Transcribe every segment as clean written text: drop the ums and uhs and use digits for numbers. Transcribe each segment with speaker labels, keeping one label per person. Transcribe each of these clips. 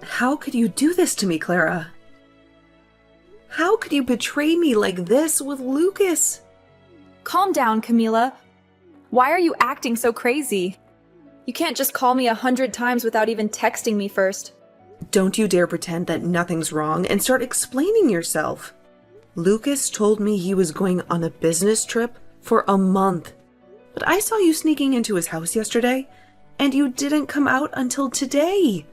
Speaker 1: How could you do this to me, Clara? How could you betray me like this with Lucas?
Speaker 2: Calm down, Camila. Why are you acting so crazy? You can't just call me 100 times without even texting me first.
Speaker 1: Don't you dare pretend that nothing's wrong and start explaining yourself. Lucas told me he was going on a business trip for a month. But I saw you sneaking into his house yesterday, and you didn't come out until today.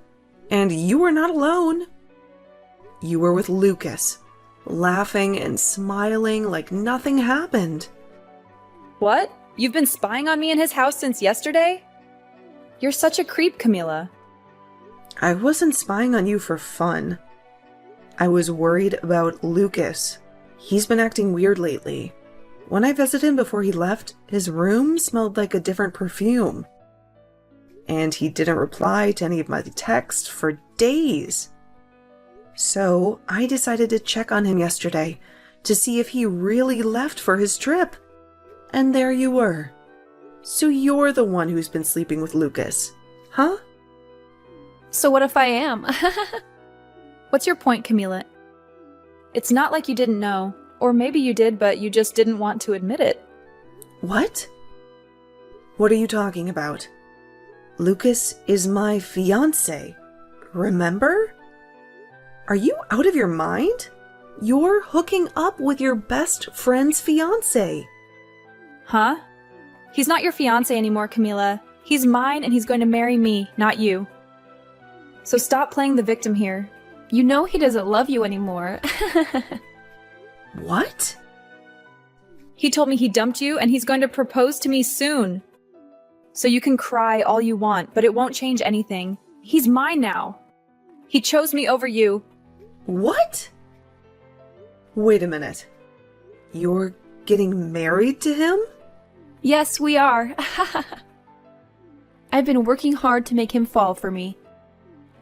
Speaker 1: And you were not alone. You were with Lucas, laughing and smiling like nothing happened.
Speaker 2: What? You've been spying on me in his house since yesterday? You're such a creep, Camila.
Speaker 1: I wasn't spying on you for fun. I was worried about Lucas. He's been acting weird lately. When I visited him before he left, his room smelled like a different perfume. And he didn't reply to any of my texts for days. So I decided to check on him yesterday to see if he really left for his trip. And there you were. So you're the one who's been sleeping with Lucas, huh?
Speaker 2: So what if I am? What's your point, Camila? It's not like you didn't know. Or maybe you did, but you just didn't want to admit it.
Speaker 1: What? What are you talking about? Lucas is my fiancé, remember? Are you out of your mind? You're hooking up with your best friend's fiancé.
Speaker 2: Huh? He's not your fiancé anymore, Camila. He's mine and he's going to marry me, not you. So stop playing the victim here. You know he doesn't love you anymore.
Speaker 1: What?
Speaker 2: He told me he dumped you and he's going to propose to me soon. So you can cry all you want, but it won't change anything. He's mine now. He chose me over you.
Speaker 1: What? Wait a minute. You're getting married to him?
Speaker 2: Yes, we are. I've been working hard to make him fall for me.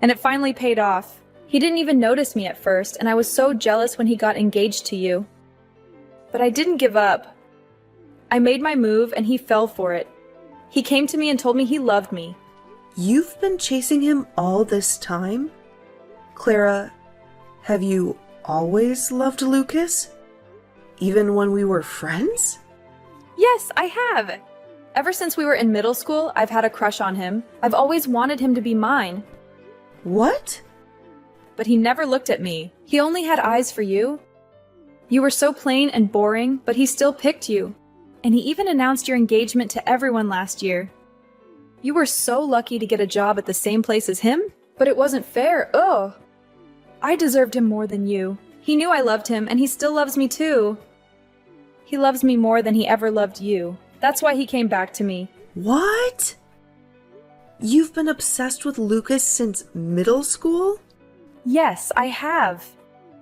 Speaker 2: And it finally paid off. He didn't even notice me at first, and I was so jealous when he got engaged to you. But I didn't give up. I made my move, and he fell for it. He came to me and told me he loved me.
Speaker 1: You've been chasing him all this time? Clara, have you always loved Lucas? Even when we were friends?
Speaker 2: Yes, I have. Ever since we were in middle school, I've had a crush on him. I've always wanted him to be mine.
Speaker 1: What?
Speaker 2: But he never looked at me. He only had eyes for you. You were so plain and boring, but he still picked you. And he even announced your engagement to everyone last year. You were so lucky to get a job at the same place as him, but it wasn't fair. Ugh. I deserved him more than you. He knew I loved him, and he still loves me too. He loves me more than he ever loved you. That's why he came back to me.
Speaker 1: What? You've been obsessed with Lucas since middle school?
Speaker 2: Yes, I have.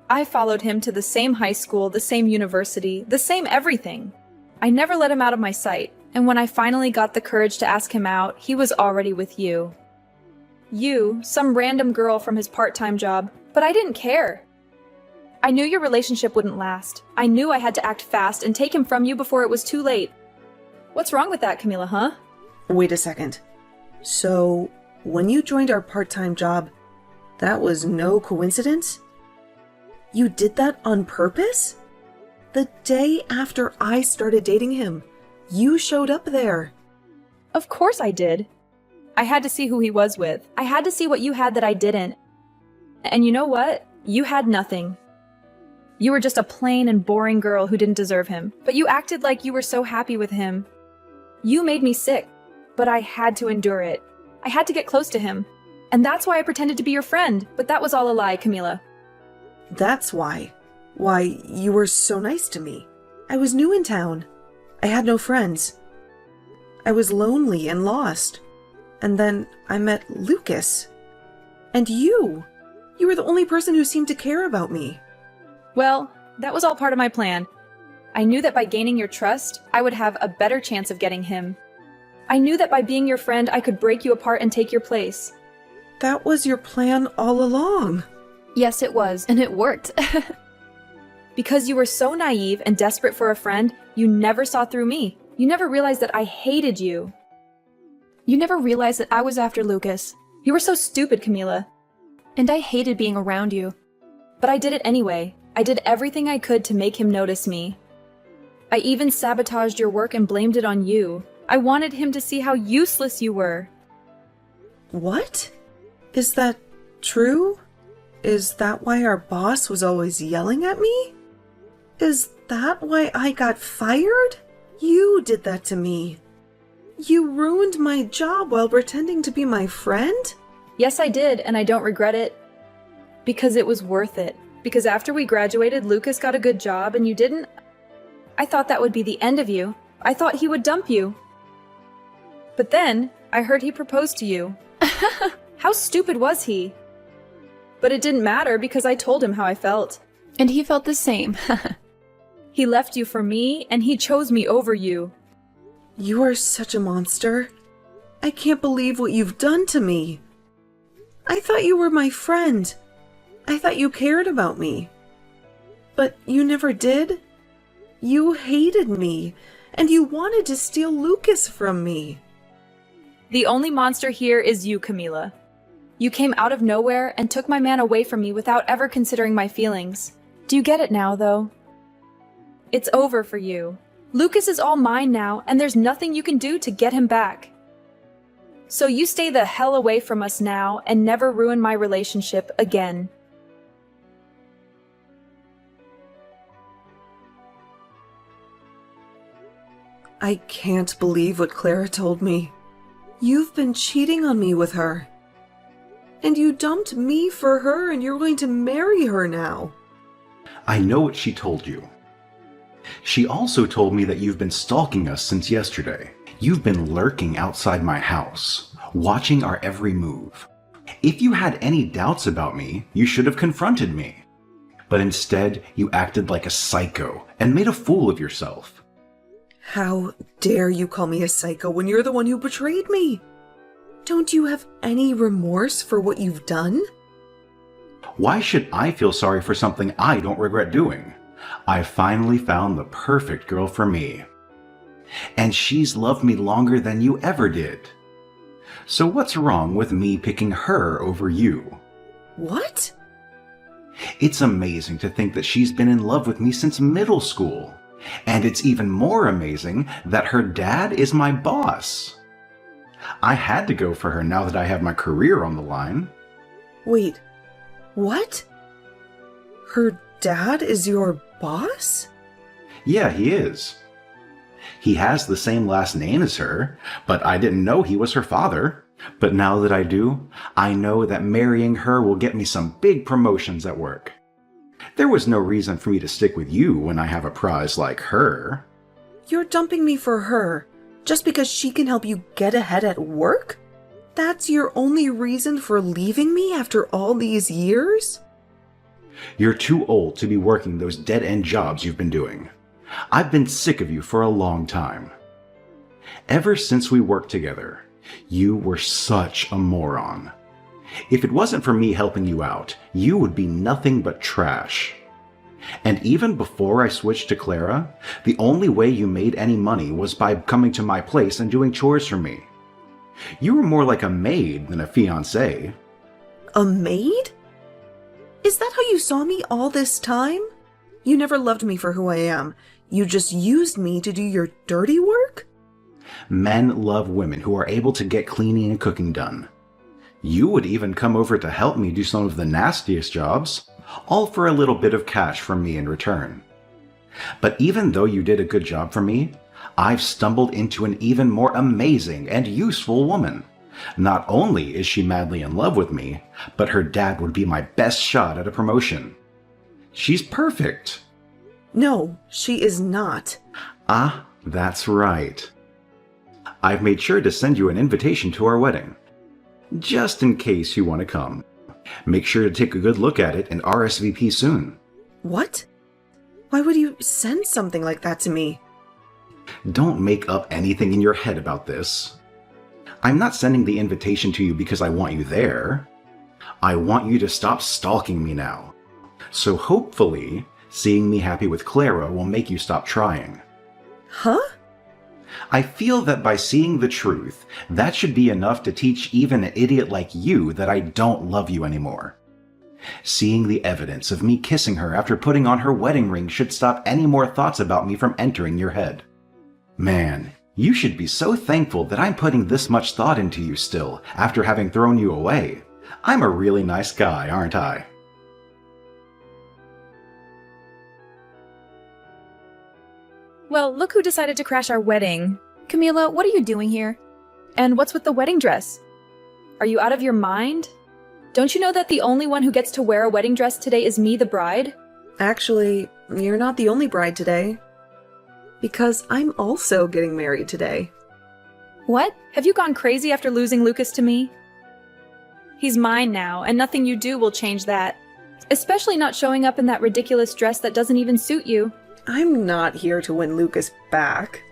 Speaker 2: I followed him to the same high school, the same university, the same everything. I never let him out of my sight, and when I finally got the courage to ask him out, he was already with you. You, some random girl from his part-time job, but I didn't care. I knew your relationship wouldn't last. I knew I had to act fast and take him from you before it was too late. What's wrong with that, Camila, huh?
Speaker 1: Wait a second. So, when you joined our part-time job, that was no coincidence? You did that on purpose? The day after I started dating him, you showed up there.
Speaker 2: Of course I did. I had to see who he was with. I had to see what you had that I didn't. And you know what? You had nothing. You were just a plain and boring girl who didn't deserve him. But you acted like you were so happy with him. You made me sick, but I had to endure it. I had to get close to him. And that's why I pretended to be your friend. But that was all a lie, Camila.
Speaker 1: That's why. Why, you were so nice to me. I was new in town. I had no friends. I was lonely and lost. And then I met Lucas. And you. You were the only person who seemed to care about me.
Speaker 2: Well, that was all part of my plan. I knew that by gaining your trust, I would have a better chance of getting him. I knew that by being your friend, I could break you apart and take your place.
Speaker 1: That was your plan all along.
Speaker 2: Yes, it was, and it worked. Because you were so naive and desperate for a friend, you never saw through me. You never realized that I hated you. You never realized that I was after Lucas. You were so stupid, Camila. And I hated being around you. But I did it anyway. I did everything I could to make him notice me. I even sabotaged your work and blamed it on you. I wanted him to see how useless you were.
Speaker 1: What? Is that true? Is that why our boss was always yelling at me? Is that why I got fired? You did that to me. You ruined my job while pretending to be my friend?
Speaker 2: Yes, I did, and I don't regret it. Because it was worth it. Because after we graduated, Lucas got a good job and you didn't. I thought that would be the end of you. I thought he would dump you. But then, I heard he proposed to you. How stupid was he? But it didn't matter because I told him how I felt.
Speaker 3: And he felt the same.
Speaker 2: He left you for me, and he chose me over you.
Speaker 1: You are such a monster. I can't believe what you've done to me. I thought you were my friend. I thought you cared about me. But you never did. You hated me, and you wanted to steal Lucas from me.
Speaker 2: The only monster here is you, Camila. You came out of nowhere and took my man away from me without ever considering my feelings. Do you get it now, though? It's over for you. Lucas is all mine now, and there's nothing you can do to get him back. So you stay the hell away from us now and never ruin my relationship again.
Speaker 1: I can't believe what Clara told me. You've been cheating on me with her. And you dumped me for her, and you're going to marry her now.
Speaker 4: I know what she told you. She also told me that you've been stalking us since yesterday. You've been lurking outside my house, watching our every move. If you had any doubts about me, you should have confronted me. But instead, you acted like a psycho and made a fool of yourself.
Speaker 1: How dare you call me a psycho when you're the one who betrayed me? Don't you have any remorse for what you've done?
Speaker 4: Why should I feel sorry for something I don't regret doing? I finally found the perfect girl for me. And she's loved me longer than you ever did. So what's wrong with me picking her over you?
Speaker 1: What?
Speaker 4: It's amazing to think that she's been in love with me since middle school. And it's even more amazing that her dad is my boss. I had to go for her now that I have my career on the line.
Speaker 1: Wait, what? Her dad is your boss?
Speaker 4: Yeah, he is. He has the same last name as her, but I didn't know he was her father. But now that I do, I know that marrying her will get me some big promotions at work. There was no reason for me to stick with you when I have a prize like her.
Speaker 1: You're dumping me for her, just because she can help you get ahead at work? That's your only reason for leaving me after all these years?
Speaker 4: You're too old to be working those dead-end jobs you've been doing. I've been sick of you for a long time. Ever since we worked together, you were such a moron. If it wasn't for me helping you out, you would be nothing but trash. And even before I switched to Clara, the only way you made any money was by coming to my place and doing chores for me. You were more like a maid than a fiancé.
Speaker 1: A maid? Is that how you saw me all this time? You never loved me for who I am. You just used me to do your dirty work?
Speaker 4: Men love women who are able to get cleaning and cooking done. You would even come over to help me do some of the nastiest jobs, all for a little bit of cash from me in return. But even though you did a good job for me, I've stumbled into an even more amazing and useful woman. Not only is she madly in love with me, but her dad would be my best shot at a promotion. She's perfect.
Speaker 1: No, she is not.
Speaker 4: Ah, that's right. I've made sure to send you an invitation to our wedding, just in case you want to come. Make sure to take a good look at it and RSVP soon.
Speaker 1: What? Why would you send something like that to me?
Speaker 4: Don't make up anything in your head about this. I'm not sending the invitation to you because I want you there. I want you to stop stalking me now. So hopefully, seeing me happy with Clara will make you stop trying.
Speaker 1: Huh?
Speaker 4: I feel that by seeing the truth, that should be enough to teach even an idiot like you that I don't love you anymore. Seeing the evidence of me kissing her after putting on her wedding ring should stop any more thoughts about me from entering your head. Man, you should be so thankful that I'm putting this much thought into you still, after having thrown you away. I'm a really nice guy, aren't I?
Speaker 2: Well, look who decided to crash our wedding. Camila, what are you doing here? And what's with the wedding dress? Are you out of your mind? Don't you know that the only one who gets to wear a wedding dress today is me, the bride?
Speaker 1: Actually, you're not the only bride today. Because I'm also getting married today.
Speaker 2: What? Have you gone crazy after losing Lucas to me? He's mine now, and nothing you do will change that. Especially not showing up in that ridiculous dress that doesn't even suit you.
Speaker 1: I'm not here to win Lucas back.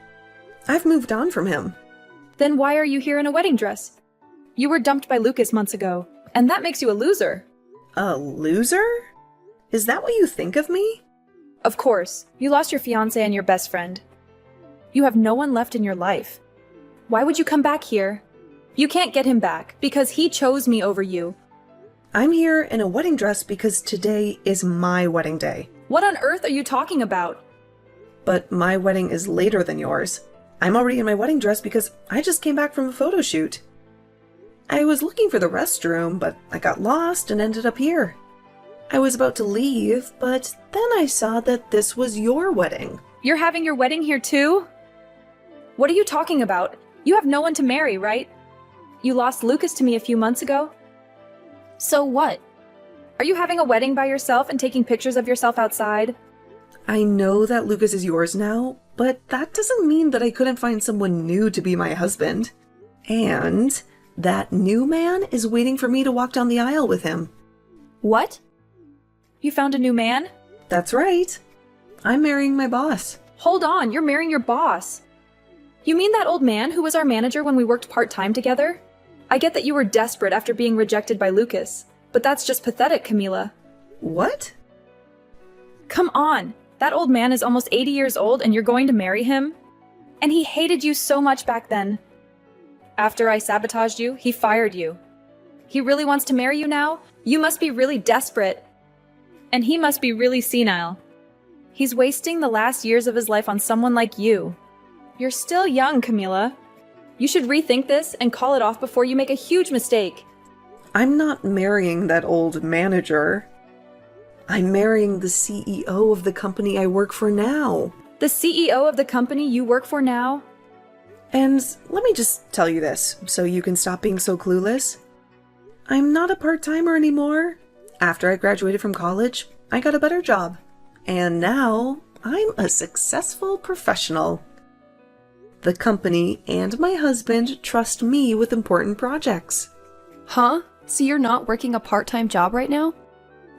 Speaker 1: I've moved on from him.
Speaker 2: Then why are you here in a wedding dress? You were dumped by Lucas months ago, and that makes you a loser.
Speaker 1: A loser? Is that what you think of me?
Speaker 2: Of course, you lost your fiancé and your best friend. You have no one left in your life. Why would you come back here? You can't get him back, because he chose me over you.
Speaker 1: I'm here in a wedding dress because today is my wedding day.
Speaker 2: What on earth are you talking about?
Speaker 1: But my wedding is later than yours. I'm already in my wedding dress because I just came back from a photo shoot. I was looking for the restroom, but I got lost and ended up here. I was about to leave, but then I saw that this was your wedding.
Speaker 2: You're having your wedding here too? What are you talking about? You have no one to marry, right? You lost Lucas to me a few months ago. So what? Are you having a wedding by yourself and taking pictures of yourself outside?
Speaker 1: I know that Lucas is yours now, but that doesn't mean that I couldn't find someone new to be my husband. And that new man is waiting for me to walk down the aisle with him.
Speaker 2: What? You found a new man?
Speaker 1: That's right. I'm marrying my boss.
Speaker 2: Hold on, you're marrying your boss. You mean that old man who was our manager when we worked part-time together? I get that you were desperate after being rejected by Lucas, but that's just pathetic, Camila.
Speaker 1: What?
Speaker 2: Come on, that old man is almost 80 years old and you're going to marry him? And he hated you so much back then. After I sabotaged you, he fired you. He really wants to marry you now? You must be really desperate. And he must be really senile. He's wasting the last years of his life on someone like you. You're still young, Camila. You should rethink this and call it off before you make a huge mistake.
Speaker 1: I'm not marrying that old manager. I'm marrying the CEO of the company I work for now.
Speaker 2: The CEO of the company you work for now?
Speaker 1: And let me just tell you this, so you can stop being so clueless. I'm not a part-timer anymore. After I graduated from college, I got a better job. And now, I'm a successful professional. The company and my husband trust me with important projects.
Speaker 3: Huh? So you're not working a part-time job right now?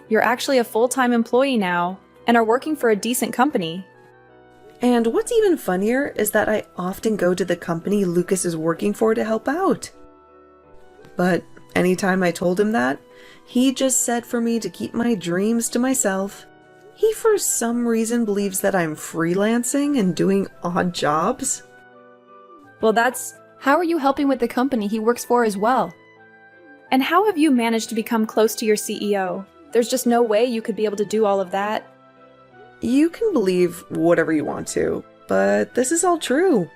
Speaker 2: You're actually a full-time employee now, and are working for a decent company.
Speaker 1: And what's even funnier is that I often go to the company Lucas is working for to help out. But anytime I told him that, he just said for me to keep my dreams to myself. He for some reason believes that I'm freelancing and doing odd jobs.
Speaker 2: Well, that's...
Speaker 3: How are you helping with the company he works for as well?
Speaker 2: And how have you managed to become close to your CEO? There's just no way you could be able to do all of that.
Speaker 1: You can believe whatever you want to, but this is all true.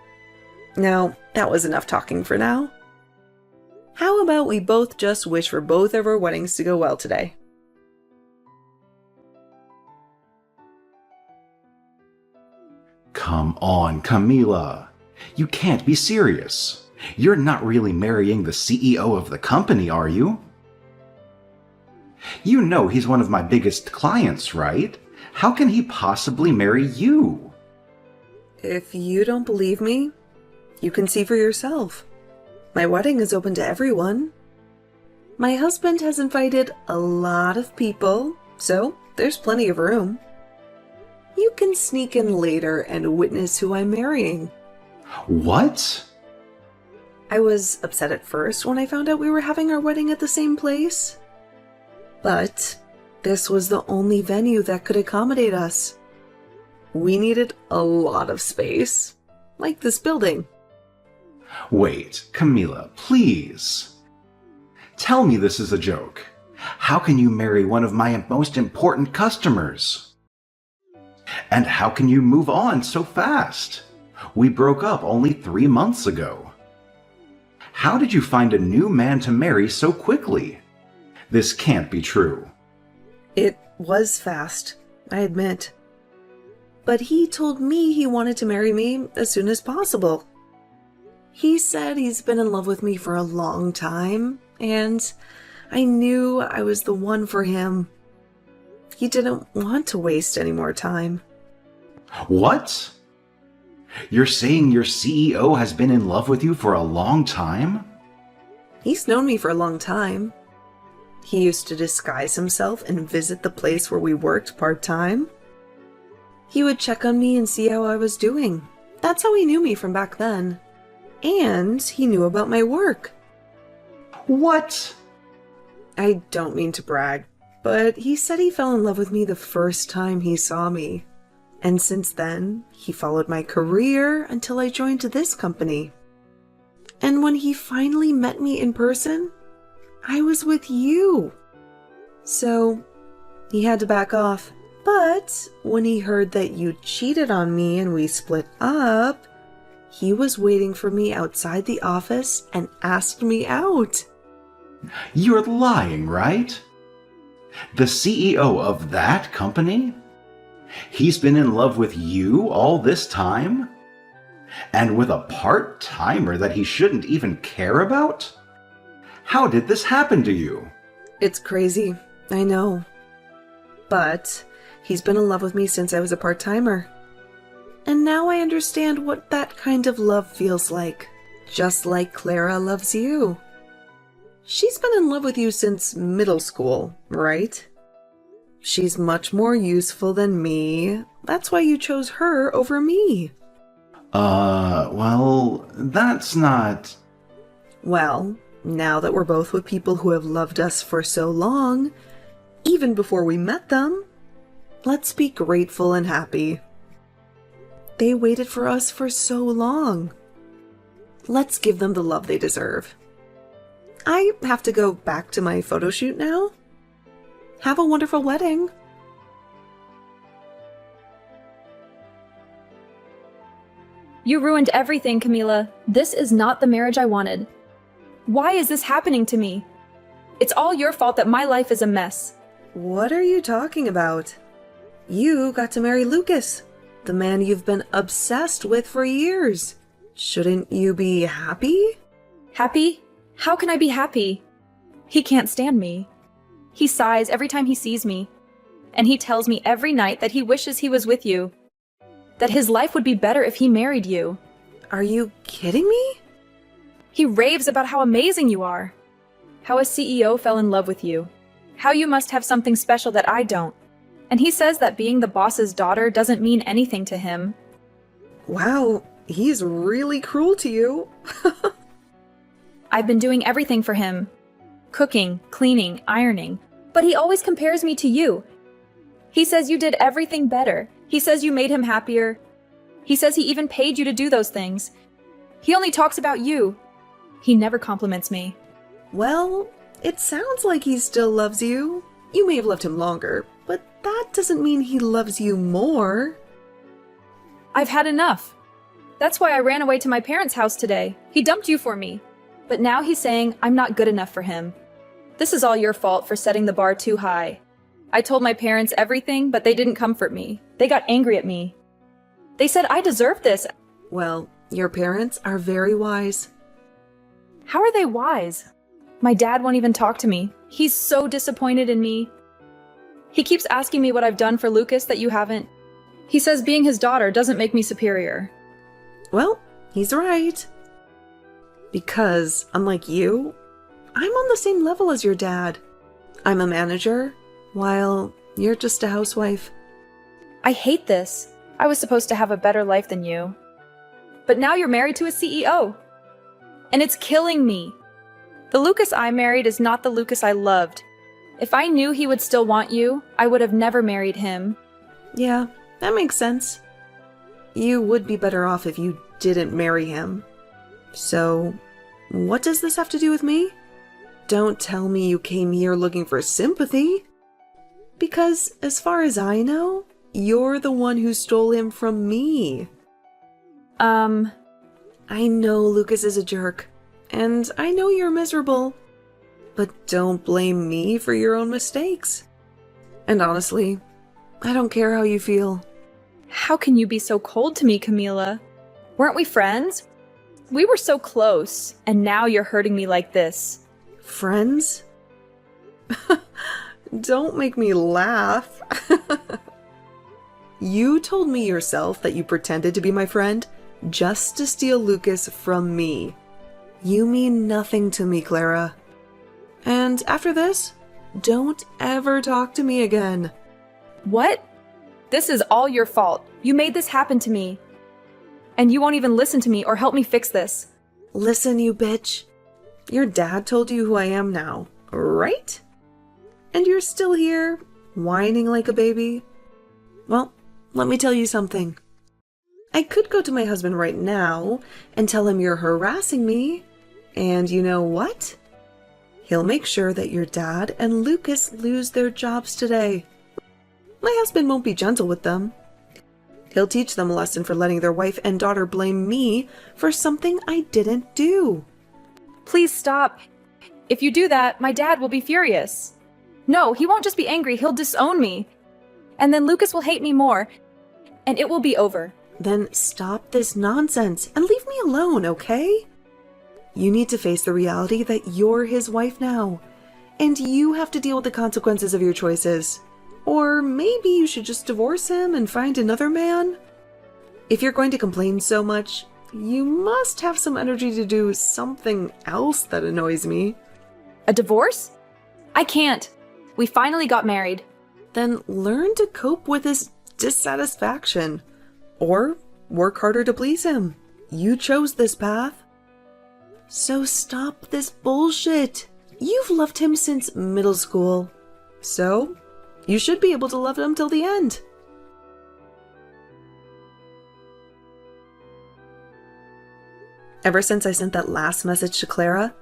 Speaker 1: Now, that was enough talking for now. How about we both just wish for both of our weddings to go well today?
Speaker 4: Come on, Camila. You can't be serious. You're not really marrying the CEO of the company, are you? You know he's one of my biggest clients, right? How can he possibly marry you?
Speaker 1: If you don't believe me, you can see for yourself. My wedding is open to everyone. My husband has invited a lot of people, so there's plenty of room. You can sneak in later and witness who I'm marrying.
Speaker 4: What?
Speaker 1: I was upset at first when I found out we were having our wedding at the same place. But this was the only venue that could accommodate us. We needed a lot of space, like this building.
Speaker 4: Wait, Camila, please. Tell me this is a joke. How can you marry one of my most important customers? And how can you move on so fast? We broke up only 3 months ago. How did you find a new man to marry so quickly? This can't be true.
Speaker 1: It was fast, I admit. But he told me he wanted to marry me as soon as possible. He said he's been in love with me for a long time, and I knew I was the one for him. He didn't want to waste any more time.
Speaker 4: What? You're saying your CEO has been in love with you for a long time?
Speaker 1: He's known me for a long time. He used to disguise himself and visit the place where we worked part-time. He would check on me and see how I was doing. That's how he knew me from back then. And he knew about my work.
Speaker 4: What?
Speaker 1: I don't mean to brag, but he said he fell in love with me the first time he saw me. And since then, he followed my career until I joined this company. And when he finally met me in person, I was with you. So, he had to back off. But when he heard that you cheated on me and we split up, he was waiting for me outside the office and asked me out.
Speaker 4: You're lying, right? The CEO of that company? He's been in love with you all this time? And with a part-timer that he shouldn't even care about? How did this happen to you?
Speaker 1: It's crazy, I know. But he's been in love with me since I was a part-timer. And now I understand what that kind of love feels like. Just like Clara loves you. She's been in love with you since middle school, right? She's much more useful than me. That's why you chose her over me.
Speaker 4: Well, that's not...
Speaker 1: Well, now that we're both with people who have loved us for so long, even before we met them, let's be grateful and happy. They waited for us for so long. Let's give them the love they deserve. I have to go back to my photo shoot now. Have a wonderful wedding.
Speaker 2: You ruined everything, Camila. This is not the marriage I wanted. Why is this happening to me? It's all your fault that my life is a mess.
Speaker 1: What are you talking about? You got to marry Lucas, the man you've been obsessed with for years. Shouldn't you be happy?
Speaker 2: Happy? How can I be happy? He can't stand me. He sighs every time he sees me. And he tells me every night that he wishes he was with you. That his life would be better if he married you.
Speaker 1: Are you kidding me?
Speaker 2: He raves about how amazing you are. How a CEO fell in love with you. How you must have something special that I don't. And he says that being the boss's daughter doesn't mean anything to him.
Speaker 1: Wow, he's really cruel to you.
Speaker 2: I've been doing everything for him. Cooking, cleaning, ironing. But he always compares me to you. He says you did everything better. He says you made him happier. He says he even paid you to do those things. He only talks about you. He never compliments me.
Speaker 1: Well, it sounds like he still loves you. You may have loved him longer, but that doesn't mean he loves you more.
Speaker 2: I've had enough. That's why I ran away to my parents' house today. He dumped you for me. But now he's saying I'm not good enough for him. This is all your fault for setting the bar too high. I told my parents everything, but they didn't comfort me. They got angry at me. They said I deserved this.
Speaker 1: Well, your parents are very wise.
Speaker 2: How are they wise? My dad won't even talk to me. He's so disappointed in me. He keeps asking me what I've done for Lucas that you haven't. He says being his daughter doesn't make me superior.
Speaker 1: Well, he's right. Because, unlike you, I'm on the same level as your dad. I'm a manager, while you're just a housewife.
Speaker 2: I hate this. I was supposed to have a better life than you. But now you're married to a CEO. And it's killing me. The Lucas I married is not the Lucas I loved. If I knew he would still want you, I would have never married him.
Speaker 1: Yeah, that makes sense. You would be better off if you didn't marry him. So, what does this have to do with me? don't tell me you came here looking for sympathy. Because, as far as I know, you're the one who stole him from me. I know Lucas is a jerk, and I know you're miserable. But don't blame me for your own mistakes. And honestly, I don't care how you feel.
Speaker 2: How can you be so cold to me, Camila? Weren't we friends? We were so close, and now you're hurting me like this.
Speaker 1: Friends? Don't make me laugh. You told me yourself that you pretended to be my friend just to steal Lucas from me. You mean nothing to me, Clara. And after this, don't ever talk to me again.
Speaker 2: What? This is all your fault. You made this happen to me. And you won't even listen to me or help me fix this.
Speaker 1: Listen, you bitch. Your dad told you who I am now, right? And you're still here, whining like a baby? Well, let me tell you something. I could go to my husband right now and tell him you're harassing me. And you know what? He'll make sure that your dad and Lucas lose their jobs today. My husband won't be gentle with them. He'll teach them a lesson for letting their wife and daughter blame me for something I didn't do.
Speaker 2: Please stop. If you do that, my dad will be furious. No, he won't just be angry, he'll disown me. And then Lucas will hate me more, and it will be over.
Speaker 1: Then stop this nonsense and leave me alone, okay? You need to face the reality that you're his wife now, and you have to deal with the consequences of your choices. Or maybe you should just divorce him and find another man? If you're going to complain so much, you must have some energy to do something else that annoys me.
Speaker 2: A divorce? I can't. We finally got married.
Speaker 1: Then learn to cope with his dissatisfaction. Or work harder to please him. You chose this path. So stop this bullshit. You've loved him since middle school. So you should be able to love him till the end. Ever since I sent that last message to Clara,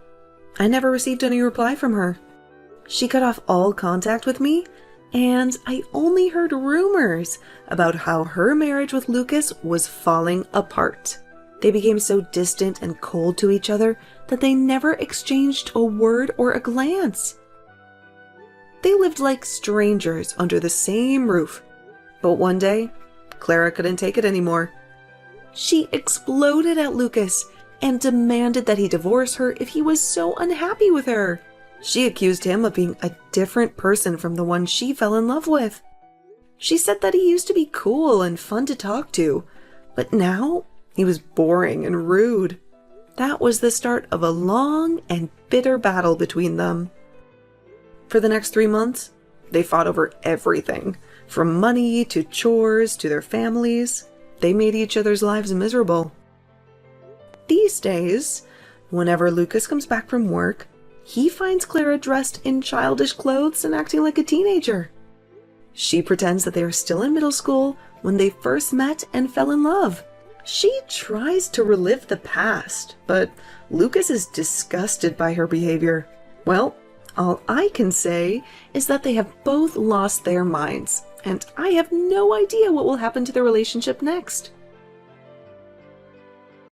Speaker 1: I never received any reply from her. She cut off all contact with me, and I only heard rumors about how her marriage with Lucas was falling apart. They became so distant and cold to each other that they never exchanged a word or a glance. They lived like strangers under the same roof. But one day, Clara couldn't take it anymore. She exploded at Lucas and demanded that he divorce her if he was so unhappy with her. She accused him of being a different person from the one she fell in love with. She said that he used to be cool and fun to talk to, but now he was boring and rude. That was the start of a long and bitter battle between them. For the next 3 months, they fought over everything, from money to chores to their families. They made each other's lives miserable. These days, whenever Lucas comes back from work, he finds Clara dressed in childish clothes and acting like a teenager. She pretends that they are still in middle school when they first met and fell in love. She tries to relive the past, but Lucas is disgusted by her behavior. Well, all I can say is that they have both lost their minds, and I have no idea what will happen to their relationship next.